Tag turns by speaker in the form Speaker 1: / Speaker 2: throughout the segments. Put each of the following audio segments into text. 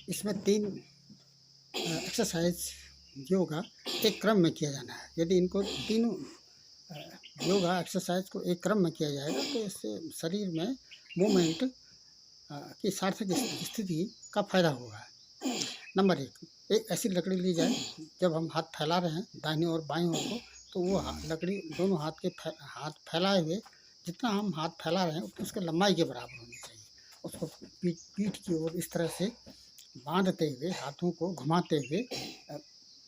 Speaker 1: इसमें 3 एक्सरसाइज योगा एक क्रम में किया जाना है। यदि इनको तीनों योगा एक्सरसाइज को एक क्रम में किया जाएगा तो इससे शरीर में मूवमेंट की सार्थक स्थिति का फायदा होगा। नंबर 1, एक ऐसी लकड़ी ली जाए, जब हम हाथ फैला रहे हैं दाहिनी और बाईं ओर को, तो वो लकड़ी दोनों हाथ फैलाए हुए, जितना हम हाथ फैला रहे हैं उतनी उसकी लंबाई के बराबर होनी चाहिए। उसको पीठ की ओर इस तरह से बांधते हुए, हाथों को घुमाते हुए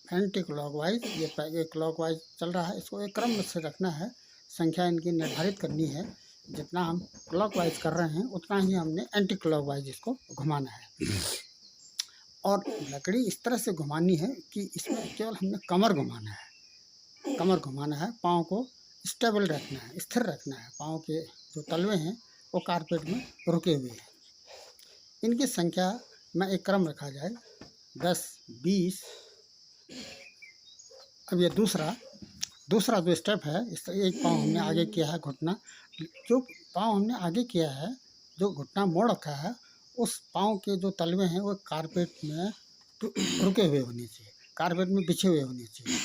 Speaker 1: एंटी क्लॉकवाइज, ये क्लॉकवाइज चल रहा है, इसको एक क्रम से रखना है। संख्या इनकी निर्धारित करनी है। जितना हम क्लॉकवाइज कर रहे हैं उतना ही हमने एंटी क्लॉकवाइज इसको घुमाना है। और लकड़ी इस तरह से घुमानी है कि इसमें केवल हमने कमर घुमाना है, कमर घुमाना है। पाँव को स्टेबल रखना है, स्थिर रखना है। पाँव के जो तलवे हैं वो कारपेट में रुके हुए हैं। इनकी संख्या में एक क्रम रखा जाए, 10, 20। अब ये दूसरा जो स्टेप है, इस एक पाँव हमने आगे किया है, घुटना, जो पाँव हमने आगे किया है, जो घुटना मोड़ रखा है, उस पाँव के जो तलवे हैं वो कारपेट में रुके हुए होने चाहिए, कारपेट में बिछे हुए होने चाहिए।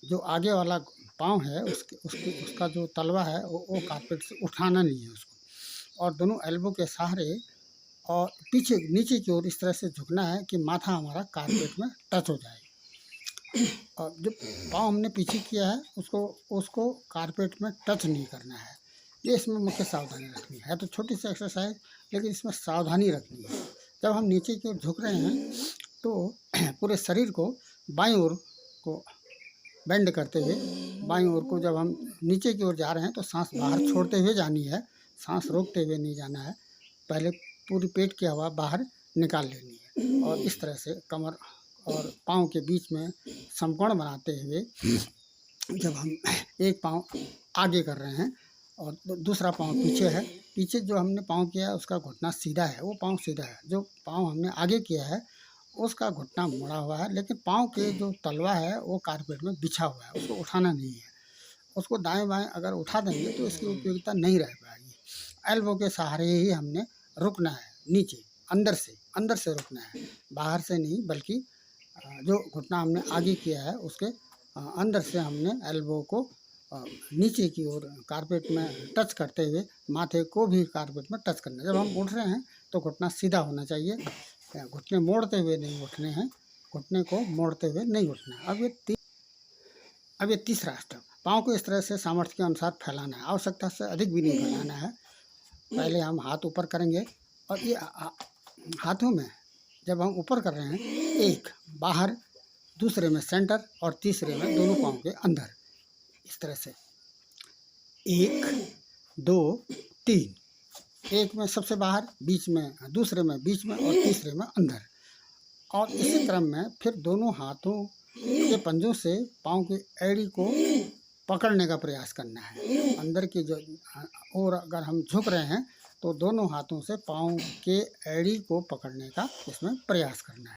Speaker 1: जो आगे वाला पाँव है उसका जो तलवा है वो कारपेट से उठाना नहीं है उसको। और दोनों एल्बो के सहारे और पीछे नीचे की ओर इस तरह से झुकना है कि माथा हमारा कारपेट में टच हो जाए। और जो पाँव हमने पीछे किया है उसको कारपेट में टच नहीं करना है। ये इसमें मुख्य सावधानी रखनी है। तो छोटी सी एक्सरसाइज, लेकिन इसमें सावधानी रखनी है। जब हम नीचे की ओर झुक रहे हैं तो पूरे शरीर को बाईं ओर को बेंड करते हुए, बाईं ओर को जब हम नीचे की ओर जा रहे हैं तो सांस बाहर छोड़ते हुए जानी है, सांस रोकते हुए नहीं जाना है। पहले पूरी पेट की हवा बाहर निकाल लेनी है। और इस तरह से कमर और पाँव के बीच में समकोण बनाते हुए जब हम एक पाँव आगे कर रहे हैं और दूसरा पाँव पीछे है, पीछे जो हमने पाँव किया है उसका घुटना सीधा है, वो पाँव सीधा है। जो पाँव हमने आगे किया है उसका घुटना मुड़ा हुआ है, लेकिन पाँव के जो तलवा है वो कारपेट में बिछा हुआ है, उसको उठाना नहीं है। उसको दाएं बाएं अगर उठा देंगे तो इसकी उपयोगिता नहीं रह पाएगी। एल्बो के सहारे ही हमने रुकना है, नीचे अंदर से रुकना है, बाहर से नहीं, बल्कि जो घुटना हमने आगे किया है उसके अंदर से हमने एल्बो को नीचे की ओर कारपेट में टच करते हुए माथे को भी कारपेट में टच करना है। जब हम उठ रहे हैं तो घुटना सीधा होना चाहिए, घुटने मोड़ते हुए नहीं उठने हैं, घुटने को मोड़ते हुए नहीं उठना है। अब ये तीसरा स्टेप, पाँव को इस तरह से सामर्थ्य के अनुसार फैलाना है, आवश्यकता से अधिक भी नहीं फैलाना है। पहले हम हाथ ऊपर करेंगे और ये हाथों में जब हम ऊपर कर रहे हैं, एक बाहर, दूसरे में सेंटर और तीसरे में दोनों पाँव के अंदर, इस तरह से 1, 2, 3। एक में सबसे बाहर, बीच में, दूसरे में बीच में और तीसरे में अंदर। और इसी क्रम में फिर दोनों हाथों के पंजों से पाँव की एड़ी को पकड़ने का प्रयास करना है। अंदर की जो, और अगर हम झुक रहे हैं तो दोनों हाथों से पाँव के एड़ी को पकड़ने का इसमें प्रयास करना है।